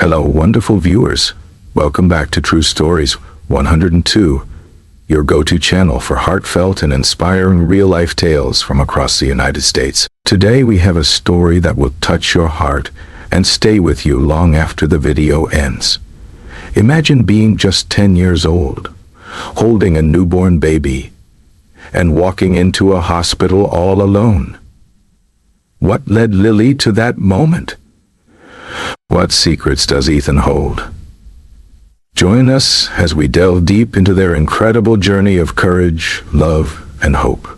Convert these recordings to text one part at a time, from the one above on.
Hello, wonderful viewers. Welcome back to True Stories 102, your go-to channel for heartfelt and inspiring real-life tales from across the United States. Today we have a story that will touch your heart and stay with you long after the video ends. Imagine being just 10 years old, holding a newborn baby, and walking into a hospital all alone. What led Lily to that moment? What secrets does Ethan hold? Join us as we delve deep into their incredible journey of courage, love, and hope.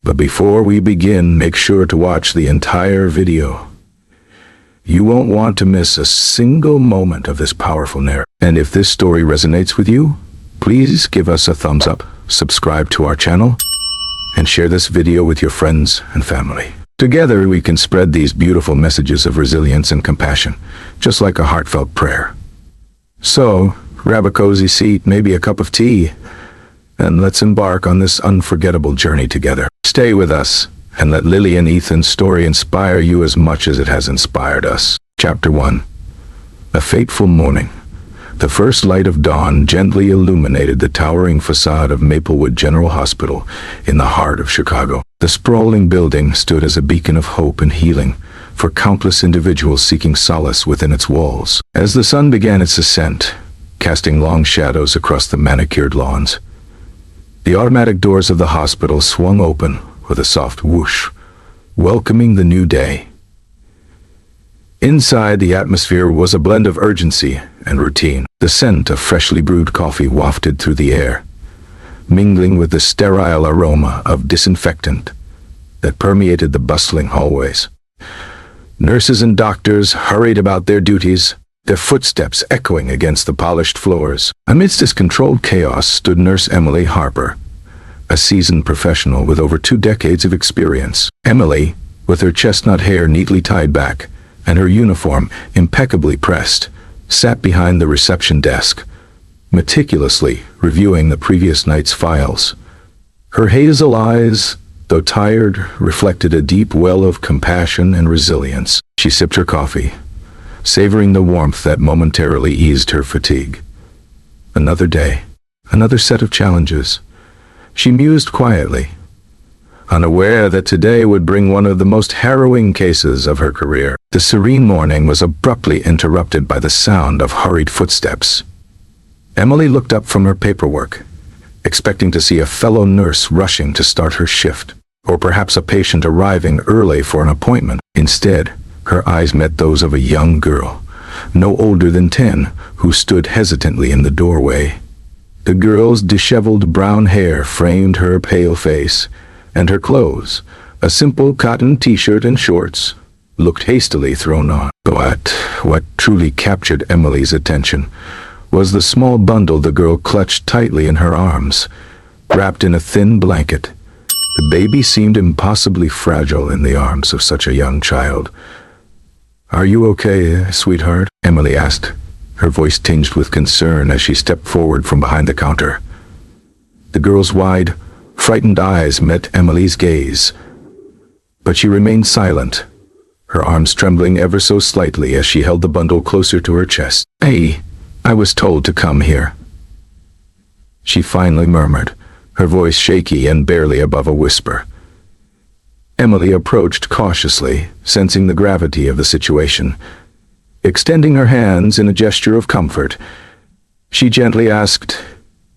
But before we begin, make sure to watch the entire video. You won't want to miss a single moment of this powerful narrative. And if this story resonates with you, please give us a thumbs up, subscribe to our channel, and share this video with your friends and family. Together we can spread these beautiful messages of resilience and compassion, just like a heartfelt prayer. So, grab a cozy seat, maybe a cup of tea, and let's embark on this unforgettable journey together. Stay with us, and let Lily and Ethan's story inspire you as much as it has inspired us. Chapter 1. A fateful morning. The first light of dawn gently illuminated the towering facade of Maplewood General Hospital in the heart of Chicago. The sprawling building stood as a beacon of hope and healing for countless individuals seeking solace within its walls. As the sun began its ascent, casting long shadows across the manicured lawns, the automatic doors of the hospital swung open with a soft whoosh, welcoming the new day. Inside, the atmosphere was a blend of urgency and routine. The scent of freshly brewed coffee wafted through the air, mingling with the sterile aroma of disinfectant that permeated the bustling hallways. Nurses and doctors hurried about their duties, their footsteps echoing against the polished floors. Amidst this controlled chaos stood Nurse Emily Harper, a seasoned professional with over 2 decades of experience. Emily, with her chestnut hair neatly tied back and her uniform impeccably pressed, sat behind the reception desk, meticulously reviewing the previous night's files. Her hazel eyes, though tired, reflected a deep well of compassion and resilience. She sipped her coffee, savoring the warmth that momentarily eased her fatigue. Another day, another set of challenges. She mused quietly, unaware that today would bring one of the most harrowing cases of her career. The serene morning was abruptly interrupted by the sound of hurried footsteps. Emily looked up from her paperwork, expecting to see a fellow nurse rushing to start her shift, or perhaps a patient arriving early for an appointment. Instead, her eyes met those of a young girl, no older than 10, who stood hesitantly in the doorway. The girl's disheveled brown hair framed her pale face, and her clothes, a simple cotton t-shirt and shorts, looked hastily thrown on. But what truly captured Emily's attention was the small bundle the girl clutched tightly in her arms. Wrapped in a thin blanket, the baby seemed impossibly fragile in the arms of such a young child. "Are you okay, sweetheart?" Emily asked, her voice tinged with concern as she stepped forward from behind the counter. The girl's wide, frightened eyes met Emily's gaze, but she remained silent, her arms trembling ever so slightly as she held the bundle closer to her chest. "Hey, I was told to come here," she finally murmured, her voice shaky and barely above a whisper. Emily approached cautiously, sensing the gravity of the situation. Extending her hands in a gesture of comfort, she gently asked,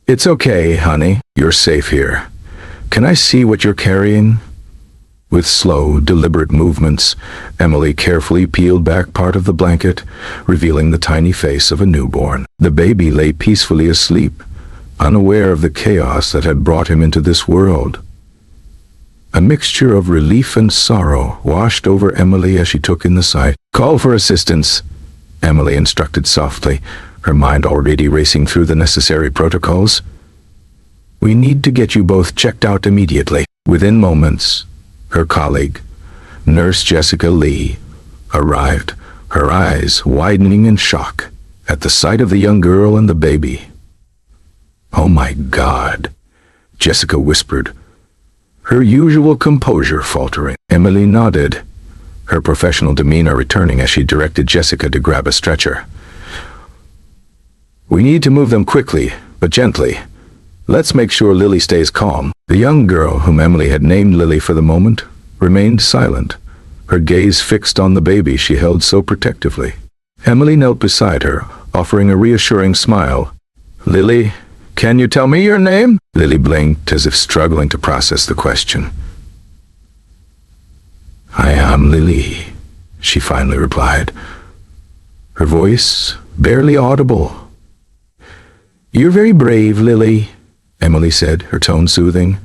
"It's okay, honey. You're safe here. Can I see what you're carrying?" With slow, deliberate movements, Emily carefully peeled back part of the blanket, revealing the tiny face of a newborn. The baby lay peacefully asleep, unaware of the chaos that had brought him into this world. A mixture of relief and sorrow washed over Emily as she took in the sight. "Call for assistance," Emily instructed softly, her mind already racing through the necessary protocols. "We need to get you both checked out immediately." Within moments, her colleague, Nurse Jessica Lee, arrived, her eyes widening in shock at the sight of the young girl and the baby. "Oh my God," Jessica whispered, her usual composure faltering. Emily nodded, her professional demeanor returning as she directed Jessica to grab a stretcher. "We need to move them quickly, but gently. Let's make sure Lily stays calm." The young girl, whom Emily had named Lily for the moment, remained silent, her gaze fixed on the baby she held so protectively. Emily knelt beside her, offering a reassuring smile. "Lily, can you tell me your name?" Lily blinked as if struggling to process the question. "I am Lily," she finally replied, her voice barely audible. "You're very brave, Lily," Emily said, her tone soothing.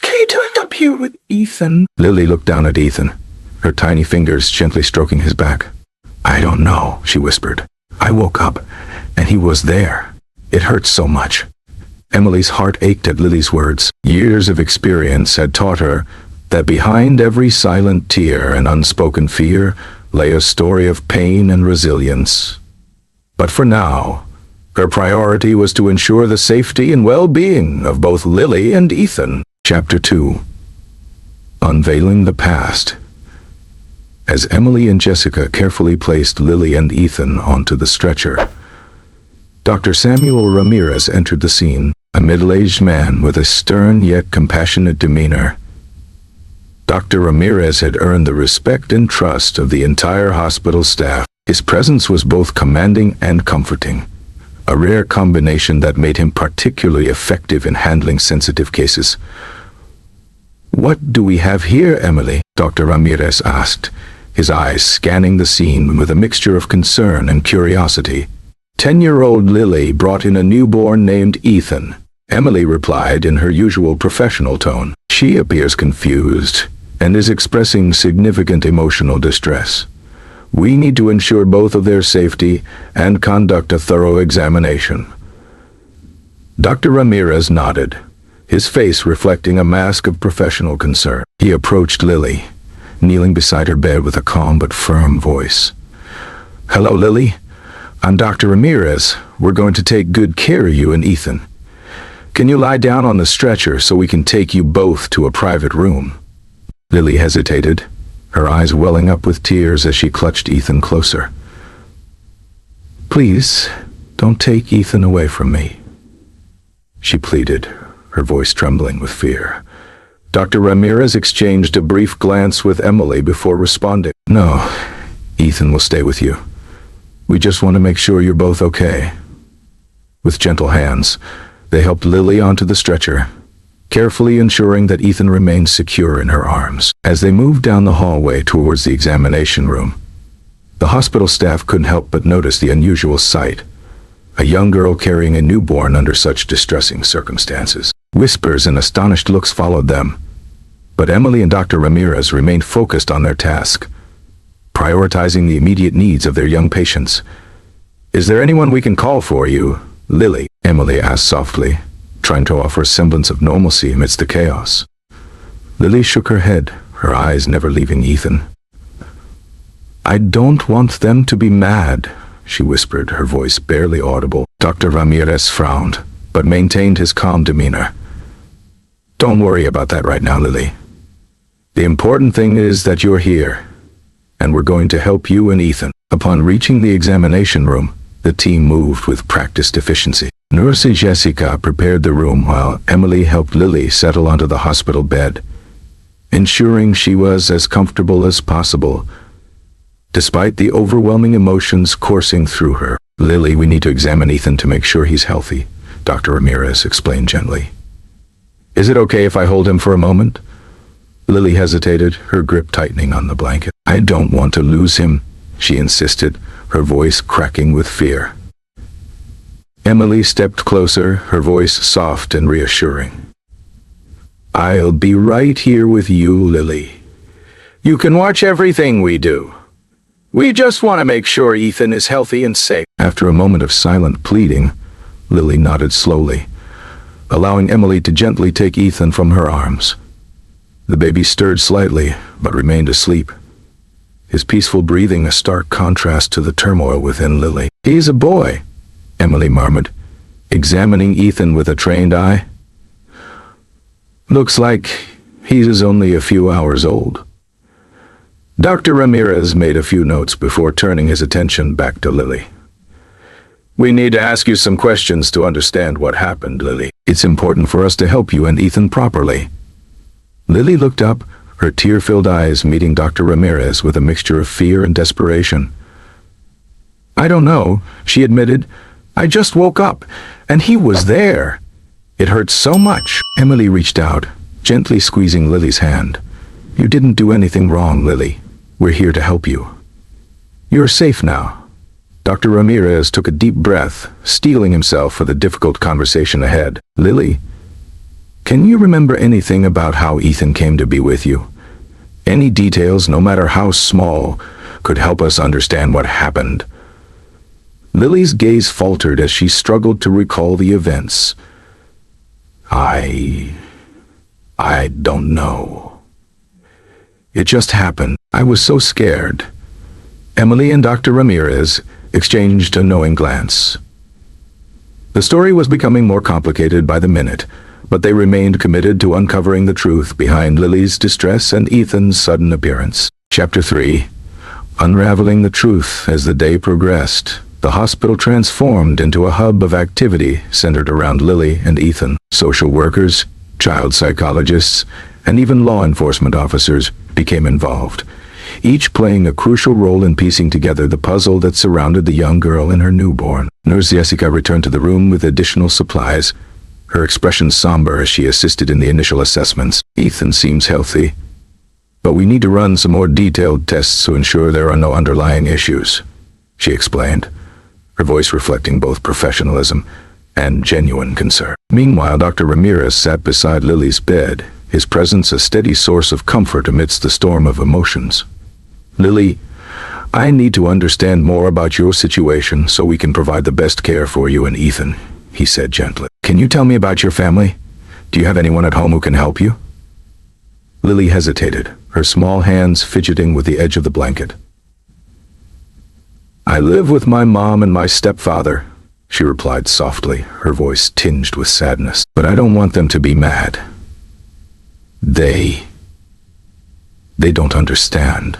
"Can you do it up here with Ethan?" Lily looked down at Ethan, her tiny fingers gently stroking his back. "I don't know," she whispered. "I woke up, and he was there. It hurts so much." Emily's heart ached at Lily's words. Years of experience had taught her that behind every silent tear and unspoken fear lay a story of pain and resilience. But for now, her priority was to ensure the safety and well-being of both Lily and Ethan. Chapter 2. Unveiling the Past. As Emily and Jessica carefully placed Lily and Ethan onto the stretcher, Dr. Samuel Ramirez entered the scene, a middle-aged man with a stern yet compassionate demeanor. Dr. Ramirez had earned the respect and trust of the entire hospital staff. His presence was both commanding and comforting, a rare combination that made him particularly effective in handling sensitive cases. "What do we have here, Emily?" Dr. Ramirez asked, his eyes scanning the scene with a mixture of concern and curiosity. 10-year-old Lily brought in a newborn named Ethan," Emily replied in her usual professional tone. "She appears confused and is expressing significant emotional distress. We need to ensure both of their safety and conduct a thorough examination." Dr. Ramirez nodded, his face reflecting a mask of professional concern. He approached Lily, kneeling beside her bed with a calm but firm voice. "Hello, Lily. I'm Dr. Ramirez. We're going to take good care of you and Ethan. Can you lie down on the stretcher so we can take you both to a private room?" Lily hesitated, her eyes welling up with tears as she clutched Ethan closer. "Please, don't take Ethan away from me," she pleaded, her voice trembling with fear. Dr. Ramirez exchanged a brief glance with Emily before responding. "No, Ethan will stay with you. We just want to make sure you're both okay." With gentle hands, they helped Lily onto the stretcher, carefully ensuring that Ethan remained secure in her arms. As they moved down the hallway towards the examination room, the hospital staff couldn't help but notice the unusual sight: a young girl carrying a newborn under such distressing circumstances. Whispers and astonished looks followed them, but Emily and Dr. Ramirez remained focused on their task, prioritizing the immediate needs of their young patients. "Is there anyone we can call for you, Lily?" Emily asked softly, trying to offer a semblance of normalcy amidst the chaos. Lily shook her head, her eyes never leaving Ethan. "I don't want them to be mad," she whispered, her voice barely audible. Dr. Ramirez frowned, but maintained his calm demeanor. "Don't worry about that right now, Lily. The important thing is that you're here, and we're going to help you and Ethan." Upon reaching the examination room, the team moved with practiced efficiency. Nurse Jessica prepared the room while Emily helped Lily settle onto the hospital bed, ensuring she was as comfortable as possible, despite the overwhelming emotions coursing through her. "Lily, we need to examine Ethan to make sure he's healthy," Dr. Ramirez explained gently. "Is it okay if I hold him for a moment?" Lily hesitated, her grip tightening on the blanket. "I don't want to lose him," she insisted, her voice cracking with fear. Emily stepped closer, her voice soft and reassuring. "I'll be right here with you, Lily. You can watch everything we do. We just want to make sure Ethan is healthy and safe." After a moment of silent pleading, Lily nodded slowly, allowing Emily to gently take Ethan from her arms. The baby stirred slightly, but remained asleep, his peaceful breathing a stark contrast to the turmoil within Lily. "He's a boy," Emily murmured, examining Ethan with a trained eye. "Looks like He is only a few hours old. Dr. Ramirez made a few notes before turning his attention back to Lily. We need to ask you some questions to understand what happened, Lily. It's important for us to help you and Ethan properly. Lily looked up, her tear-filled eyes meeting Dr. Ramirez with a mixture of fear and desperation. I don't know, she admitted. I just woke up, and he was there. It hurt so much. Emily reached out, gently squeezing Lily's hand. You didn't do anything wrong, Lily. We're here to help you. You're safe now. Dr. Ramirez took a deep breath, steeling himself for the difficult conversation ahead. Lily, can you remember anything about how Ethan came to be with you? Any details, no matter how small, could help us understand what happened. Lily's gaze faltered as she struggled to recall the events. I don't know. It just happened. I was so scared. Emily and Dr. Ramirez exchanged a knowing glance. The story was becoming more complicated by the minute, but they remained committed to uncovering the truth behind Lily's distress and Ethan's sudden appearance. Chapter 3. Unraveling the truth. As the day progressed, the hospital transformed into a hub of activity centered around Lily and Ethan. Social workers, child psychologists, and even law enforcement officers became involved, each playing a crucial role in piecing together the puzzle that surrounded the young girl and her newborn. Nurse Jessica returned to the room with additional supplies, her expression somber as she assisted in the initial assessments. Ethan seems healthy, but we need to run some more detailed tests to ensure there are no underlying issues, she explained, her voice reflecting both professionalism and genuine concern. Meanwhile, Dr. Ramirez sat beside Lily's bed, his presence a steady source of comfort amidst the storm of emotions. Lily, I need to understand more about your situation so we can provide the best care for you and Ethan, he said gently. Can you tell me about your family? Do you have anyone at home who can help you? Lily hesitated, her small hands fidgeting with the edge of the blanket. I live with my mom and my stepfather, she replied softly, her voice tinged with sadness. But I don't want them to be mad. They don't understand.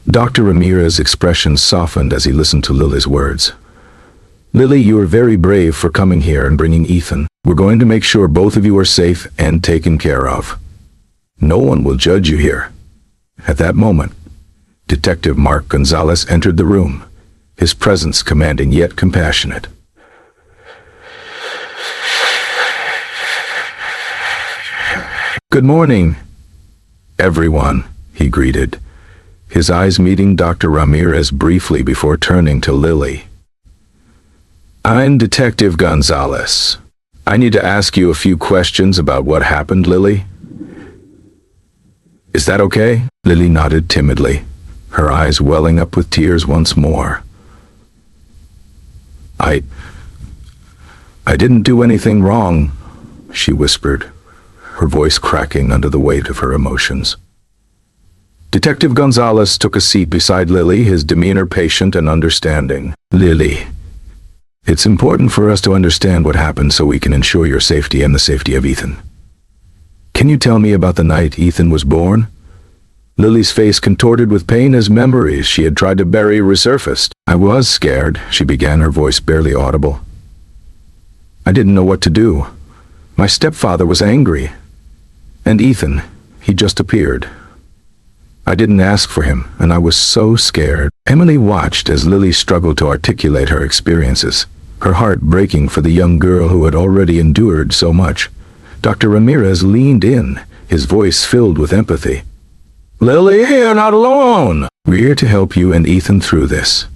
Dr. Ramirez's expression softened as he listened to Lily's words. Lily, you are very brave for coming here and bringing Ethan. We're going to make sure both of you are safe and taken care of. No one will judge you here. At that moment, Detective Mark Gonzalez entered the room, his presence commanding yet compassionate. Good morning, everyone, he greeted, his eyes meeting Dr. Ramirez briefly before turning to Lily. I'm Detective Gonzalez. I need to ask you a few questions about what happened, Lily. Is that okay? Lily nodded timidly, her eyes welling up with tears once more. I didn't do anything wrong, she whispered, her voice cracking under the weight of her emotions. Detective Gonzalez took a seat beside Lily, his demeanor patient and understanding. Lily, it's important for us to understand what happened so we can ensure your safety and the safety of Ethan. Can you tell me about the night Ethan was born? Lily's face contorted with pain as memories she had tried to bury resurfaced. I was scared, she began, her voice barely audible. I didn't know what to do. My stepfather was angry. And Ethan, he just appeared. I didn't ask for him, and I was so scared. Emily watched as Lily struggled to articulate her experiences, her heart breaking for the young girl who had already endured so much. Dr. Ramirez leaned in, his voice filled with empathy. Lily, you're not alone. We're here to help you and Ethan through this.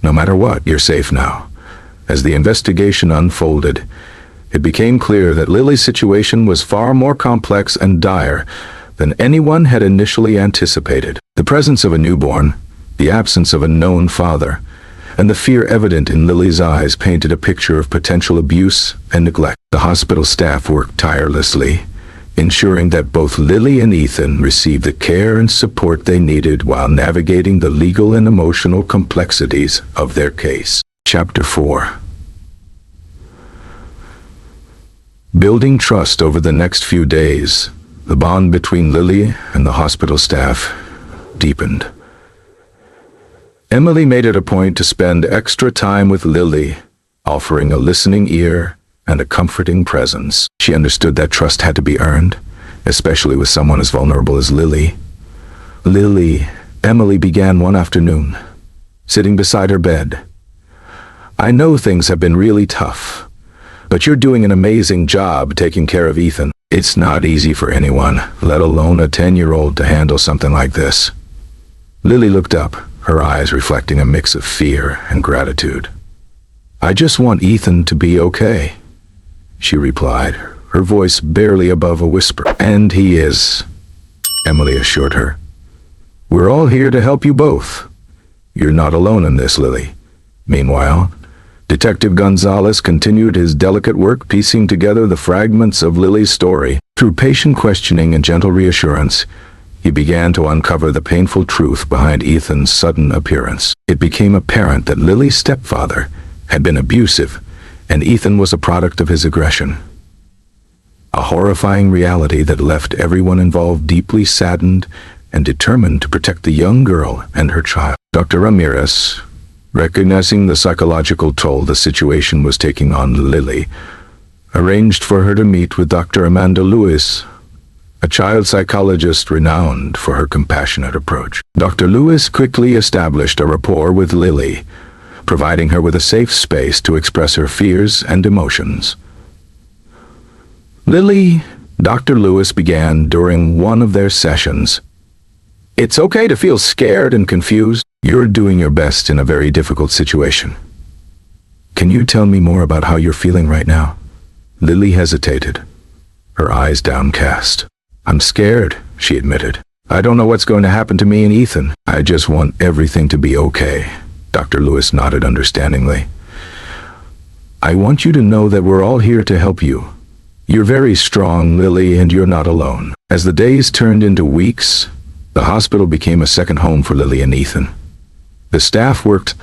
No matter what, you're safe now. As the investigation unfolded, it became clear that Lily's situation was far more complex and dire than anyone had initially anticipated. The presence of a newborn, the absence of a known father, and the fear evident in Lily's eyes painted a picture of potential abuse and neglect. The hospital staff worked tirelessly, ensuring that both Lily and Ethan received the care and support they needed while navigating the legal and emotional complexities of their case. Chapter 4. Building trust over the next few days, the bond between Lily and the hospital staff deepened. Emily made it a point to spend extra time with Lily, offering a listening ear and a comforting presence. She understood that trust had to be earned, especially with someone as vulnerable as Lily. Emily began one afternoon, sitting beside her bed. "I know things have been really tough, but you're doing an amazing job taking care of Ethan. It's not easy for anyone, let alone a 10-year-old, to handle something like this." Lily looked up, her eyes reflecting a mix of fear and gratitude. "I just want Ethan to be okay," she replied, her voice barely above a whisper. "And he is," Emily assured her. "We're all here to help you both. You're not alone in this, Lily." Meanwhile, Detective Gonzalez continued his delicate work piecing together the fragments of Lily's story. Through patient questioning and gentle reassurance, he began to uncover the painful truth behind Ethan's sudden appearance. It became apparent that Lily's stepfather had been abusive, and Ethan was a product of his aggression. A horrifying reality that left everyone involved deeply saddened and determined to protect the young girl and her child. Dr. Ramirez, recognizing the psychological toll the situation was taking on Lily, arranged for her to meet with Dr. Amanda Lewis, a child psychologist renowned for her compassionate approach. Dr. Lewis quickly established a rapport with Lily, providing her with a safe space to express her fears and emotions. "Lily," Dr. Lewis began during one of their sessions, "it's okay to feel scared and confused. You're doing your best in a very difficult situation. Can you tell me more about how you're feeling right now?" Lily hesitated, her eyes downcast. "I'm scared," she admitted. "I don't know what's going to happen to me and Ethan. I just want everything to be okay." Dr. Lewis nodded understandingly. "I want you to know that we're all here to help you. You're very strong, Lily, and you're not alone." As the days turned into weeks, the hospital became a second home for Lily and Ethan. The staff worked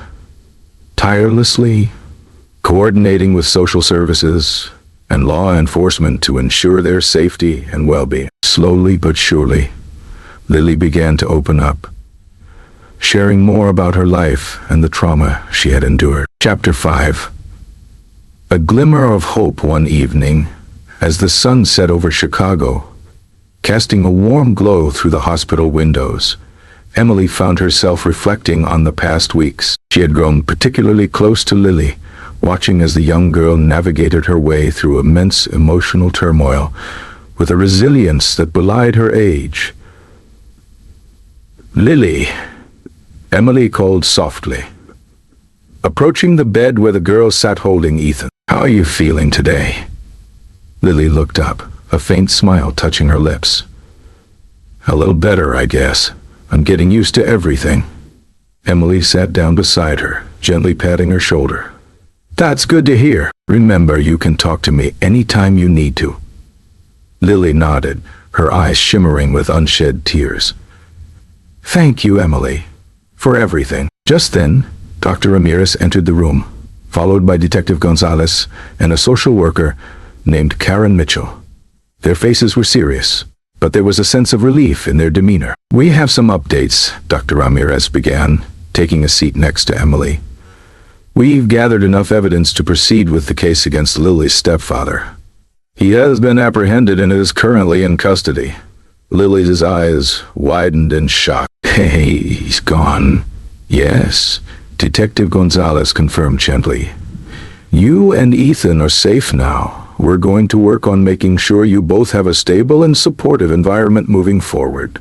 tirelessly, coordinating with social services and law enforcement to ensure their safety and well-being. Slowly but surely, Lily began to open up, sharing more about her life and the trauma she had endured. Chapter 5. A glimmer of hope one evening, as the sun set over Chicago, casting a warm glow through the hospital windows, Emily found herself reflecting on the past weeks. She had grown particularly close to Lily, watching as the young girl navigated her way through immense emotional turmoil with a resilience that belied her age. "Lily," Emily called softly, approaching the bed where the girl sat holding Ethan. "How are you feeling today?" Lily looked up, a faint smile touching her lips. "A little better, I guess. I'm getting used to everything." Emily sat down beside her, gently patting her shoulder. "That's good to hear. Remember, you can talk to me anytime you need to." Lily nodded, her eyes shimmering with unshed tears. "Thank you, Emily, for everything." Just then, Dr. Ramirez entered the room, followed by Detective Gonzalez and a social worker named Karen Mitchell. Their faces were serious, but there was a sense of relief in their demeanor. "We have some updates," Dr. Ramirez began, taking a seat next to Emily. "We've gathered enough evidence to proceed with the case against Lily's stepfather. He has been apprehended and is currently in custody." Lily's eyes widened in shock. "Hey, he's gone." "Yes," Detective Gonzalez confirmed gently. "You and Ethan are safe now. We're going to work on making sure you both have a stable and supportive environment moving forward."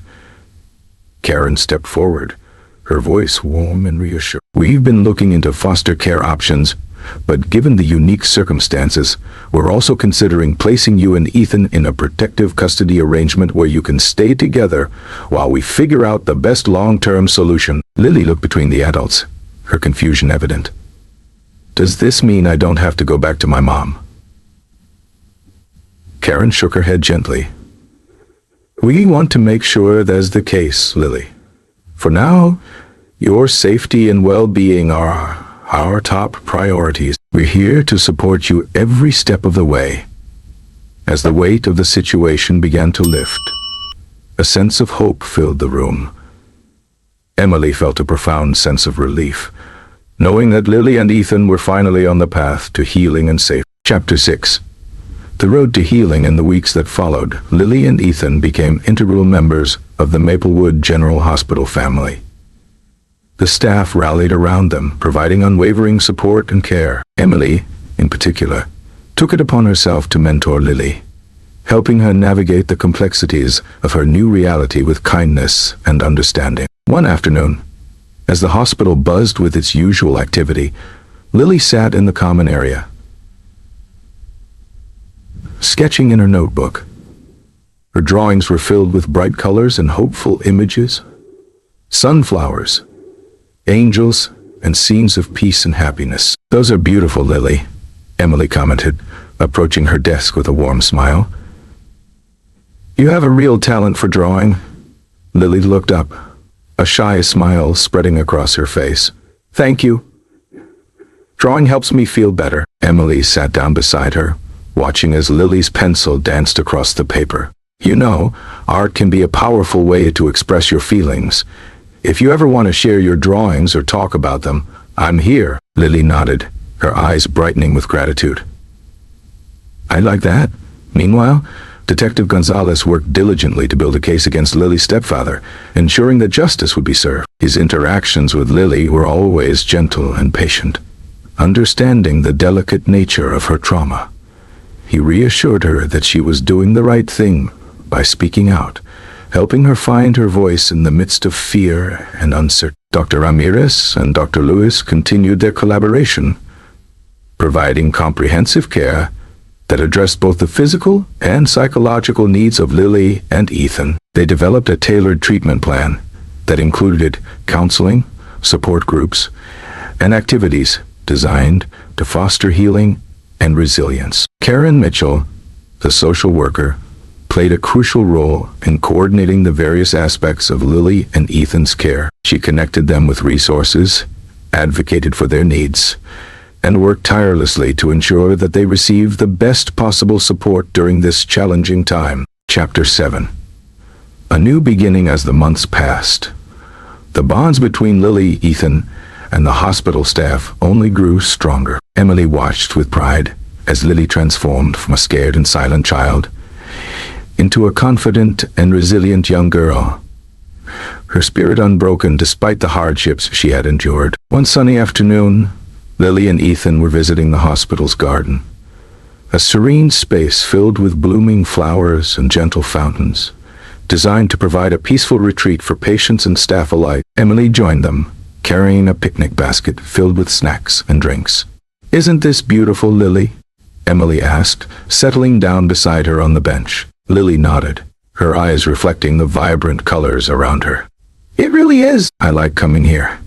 Karen stepped forward, her voice warm and reassuring. "We've been looking into foster care options, but given the unique circumstances, we're also considering placing you and Ethan in a protective custody arrangement where you can stay together while we figure out the best long-term solution." Lily looked between the adults, her confusion evident. "Does this mean I don't have to go back to my mom?" Karen shook her head gently. "We want to make sure that's the case, Lily. For now, your safety and well-being are our top priorities. We're here to support you every step of the way." As the weight of the situation began to lift, a sense of hope filled the room. Emily felt a profound sense of relief, knowing that Lily and Ethan were finally on the path to healing and safety. Chapter 6. The road to healing. In the weeks that followed, Lily and Ethan became integral members of the Maplewood General Hospital family. The staff rallied around them, providing unwavering support and care. Emily, in particular, took it upon herself to mentor Lily, helping her navigate the complexities of her new reality with kindness and understanding. One afternoon, as the hospital buzzed with its usual activity, Lily sat in the common area, sketching in her notebook. Her drawings were filled with bright colors and hopeful images. Sunflowers, angels, and scenes of peace and happiness. "Those are beautiful, Lily," Emily commented, approaching her desk with a warm smile. "You have a real talent for drawing." Lily looked up, a shy smile spreading across her face. "Thank you. Drawing helps me feel better." Emily sat down beside her, watching as Lily's pencil danced across the paper. "You know, art can be a powerful way to express your feelings. If you ever want to share your drawings or talk about them, I'm here." Lily nodded, her eyes brightening with gratitude. "I'd like that." Meanwhile, Detective Gonzalez worked diligently to build a case against Lily's stepfather, ensuring that justice would be served. His interactions with Lily were always gentle and patient, understanding the delicate nature of her trauma. He reassured her that she was doing the right thing by speaking out, helping her find her voice in the midst of fear and uncertainty. Dr. Ramirez and Dr. Lewis continued their collaboration, providing comprehensive care that addressed both the physical and psychological needs of Lily and Ethan. They developed a tailored treatment plan that included counseling, support groups, and activities designed to foster healing and resilience. Karen Mitchell, the social worker, played a crucial role in coordinating the various aspects of Lily and Ethan's care. She connected them with resources, advocated for their needs, and worked tirelessly to ensure that they received the best possible support during this challenging time. Chapter 7. A new beginning. As the months passed, the bonds between Lily, Ethan, and the hospital staff only grew stronger. Emily watched with pride as Lily transformed from a scared and silent child into a confident and resilient young girl, her spirit unbroken despite the hardships she had endured. One sunny afternoon, Lily and Ethan were visiting the hospital's garden, a serene space filled with blooming flowers and gentle fountains, designed to provide a peaceful retreat for patients and staff alike. Emily joined them, carrying a picnic basket filled with snacks and drinks. "Isn't this beautiful, Lily?" Emily asked, settling down beside her on the bench. Lily nodded, her eyes reflecting the vibrant colors around her. "It really is. I like coming here."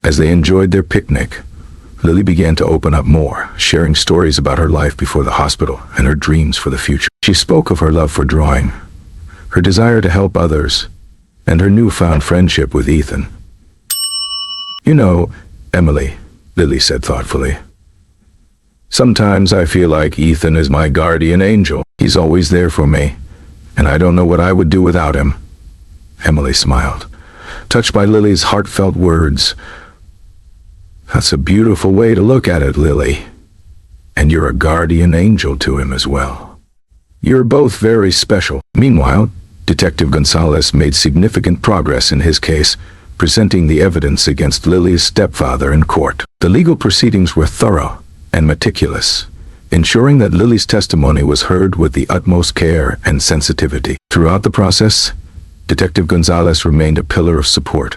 As they enjoyed their picnic, Lily began to open up more, sharing stories about her life before the hospital and her dreams for the future. She spoke of her love for drawing, her desire to help others, and her newfound friendship with Ethan. "You know, Emily," Lily said thoughtfully, "sometimes I feel like Ethan is my guardian angel. He's always there for me, and I don't know what I would do without him." Emily smiled, touched by Lily's heartfelt words. "That's a beautiful way to look at it, Lily. And you're a guardian angel to him as well. You're both very special." Meanwhile, Detective Gonzalez made significant progress in his case, presenting the evidence against Lily's stepfather in court. The legal proceedings were thorough and meticulous, ensuring that Lily's testimony was heard with the utmost care and sensitivity. Throughout the process, Detective Gonzalez remained a pillar of support,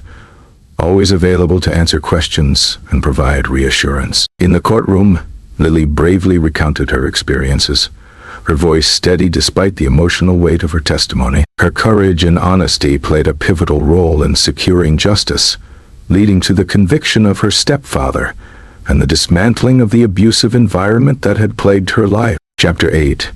always available to answer questions and provide reassurance. In the courtroom, Lily bravely recounted her experiences, her voice steady despite the emotional weight of her testimony. Her courage and honesty played a pivotal role in securing justice, leading to the conviction of her stepfather and the dismantling of the abusive environment that had plagued her life. Chapter 8.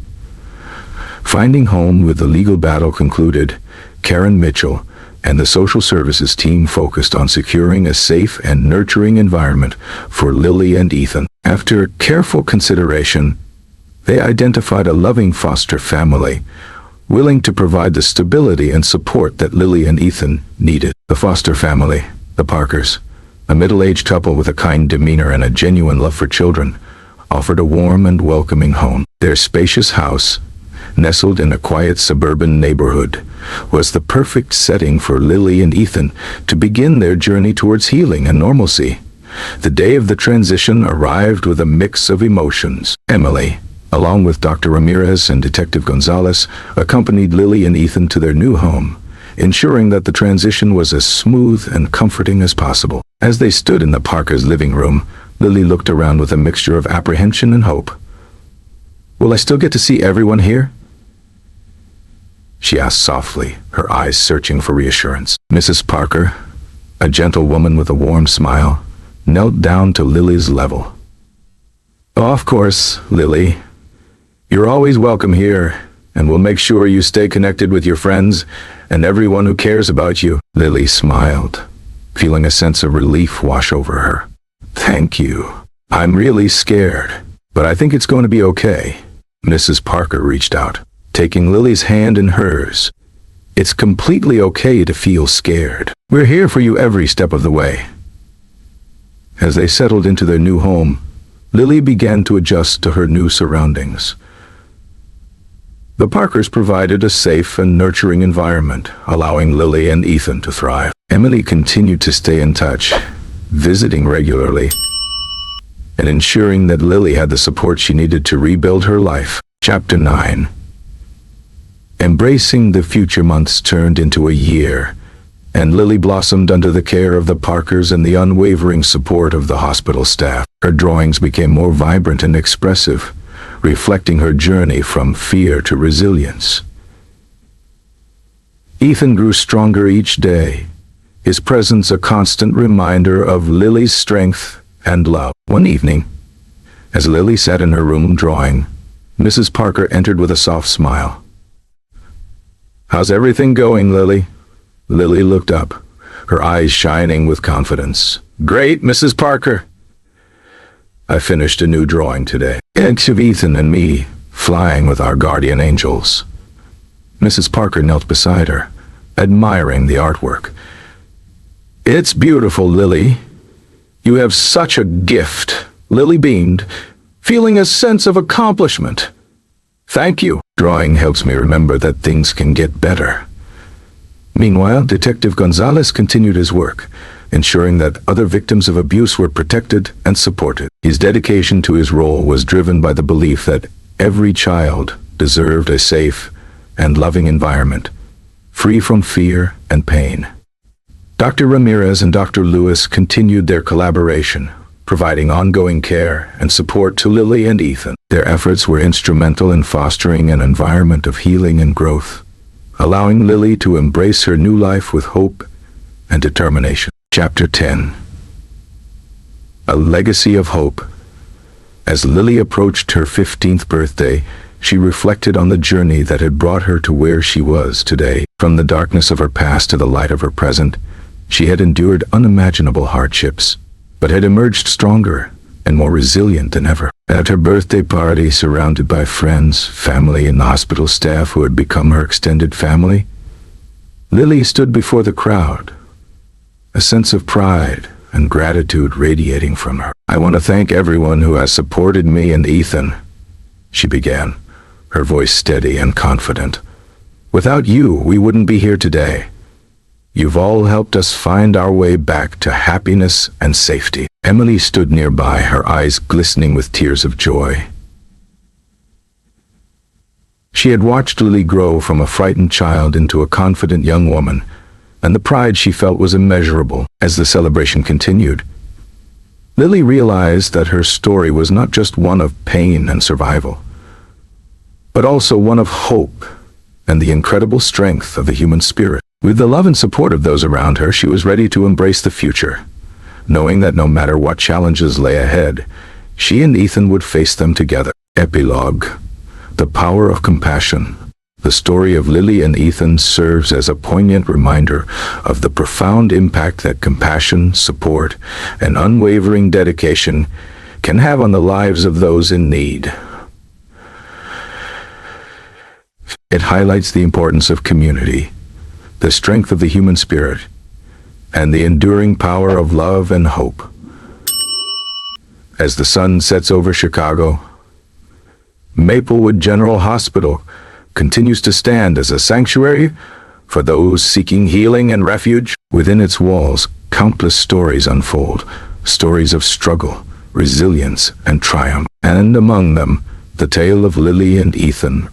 Finding home. With the legal battle concluded, Karen Mitchell and the social services team focused on securing a safe and nurturing environment for Lily and Ethan. After careful consideration, They identified a loving foster family, willing to provide the stability and support that Lily and Ethan needed. The foster family, the Parkers, a middle-aged couple with a kind demeanor and a genuine love for children, offered a warm and welcoming home. Their spacious house, nestled in a quiet suburban neighborhood, was the perfect setting for Lily and Ethan to begin their journey towards healing and normalcy. The day of the transition arrived with a mix of emotions. Emily, along with Dr. Ramirez and Detective Gonzalez, accompanied Lily and Ethan to their new home, ensuring that the transition was as smooth and comforting as possible. As they stood in the Parkers' living room, Lily looked around with a mixture of apprehension and hope. "Will I still get to see everyone here?" she asked softly, her eyes searching for reassurance. Mrs. Parker, a gentle woman with a warm smile, knelt down to Lily's level. "Oh, of course, Lily. You're always welcome here, and we'll make sure you stay connected with your friends and everyone who cares about you." Lily smiled, feeling a sense of relief wash over her. "Thank you. I'm really scared, but I think it's going to be okay." Mrs. Parker reached out, taking Lily's hand in hers. "It's completely okay to feel scared. We're here for you every step of the way." As they settled into their new home, Lily began to adjust to her new surroundings. The Parkers provided a safe and nurturing environment, allowing Lily and Ethan to thrive. Emily continued to stay in touch, visiting regularly, and ensuring that Lily had the support she needed to rebuild her life. Chapter 9. Embracing the future months turned into a year, and Lily blossomed under the care of the Parkers and the unwavering support of the hospital staff. Her drawings became more vibrant and expressive, reflecting her journey from fear to resilience. Ethan grew stronger each day, his presence a constant reminder of Lily's strength and love. One evening, as Lily sat in her room drawing, Mrs. Parker entered with a soft smile. "How's everything going, Lily?" Lily looked up, her eyes shining with confidence. "Great, Mrs. Parker. I finished a new drawing today. It's of Ethan and me, flying with our guardian angels." Mrs. Parker knelt beside her, admiring the artwork. "It's beautiful, Lily. You have such a gift." Lily beamed, feeling a sense of accomplishment. "Thank you. Drawing helps me remember that things can get better." Meanwhile, Detective Gonzalez continued his work, ensuring that other victims of abuse were protected and supported. His dedication to his role was driven by the belief that every child deserved a safe and loving environment, free from fear and pain. Dr. Ramirez and Dr. Lewis continued their collaboration, providing ongoing care and support to Lily and Ethan. Their efforts were instrumental in fostering an environment of healing and growth, allowing Lily to embrace her new life with hope and determination. Chapter 10. A Legacy of Hope. As Lily approached her 15th birthday, she reflected on the journey that had brought her to where she was today. From the darkness of her past to the light of her present, she had endured unimaginable hardships, but had emerged stronger and more resilient than ever. At her birthday party, surrounded by friends, family, and the hospital staff who had become her extended family, Lily stood before the crowd, a sense of pride and gratitude radiating from her. "I want to thank everyone who has supported me and Ethan," she began, her voice steady and confident. "Without you, we wouldn't be here today. You've all helped us find our way back to happiness and safety." Emily stood nearby, her eyes glistening with tears of joy. She had watched Lily grow from a frightened child into a confident young woman, and the pride she felt was immeasurable. As the celebration continued, Lily realized that her story was not just one of pain and survival, but also one of hope and the incredible strength of the human spirit. With the love and support of those around her, she was ready to embrace the future, knowing that no matter what challenges lay ahead, she and Ethan would face them together. Epilogue. The Power of Compassion. The story of Lily and Ethan serves as a poignant reminder of the profound impact that compassion, support, and unwavering dedication can have on the lives of those in need. It highlights the importance of community, the strength of the human spirit, and the enduring power of love and hope. As the sun sets over Chicago, Maplewood General Hospital continues to stand as a sanctuary for those seeking healing and refuge. Within its walls, countless stories unfold, stories of struggle, resilience, and triumph. And among them, the tale of Lily and Ethan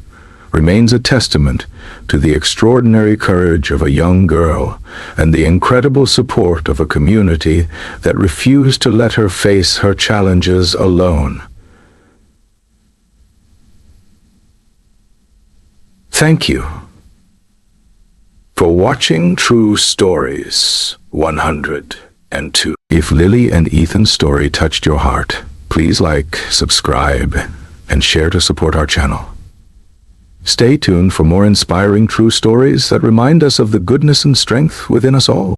remains a testament to the extraordinary courage of a young girl and the incredible support of a community that refused to let her face her challenges alone. Thank you for watching True Stories 102. If Lily and Ethan's story touched your heart, please like, subscribe, and share to support our channel. Stay tuned for more inspiring true stories that remind us of the goodness and strength within us all.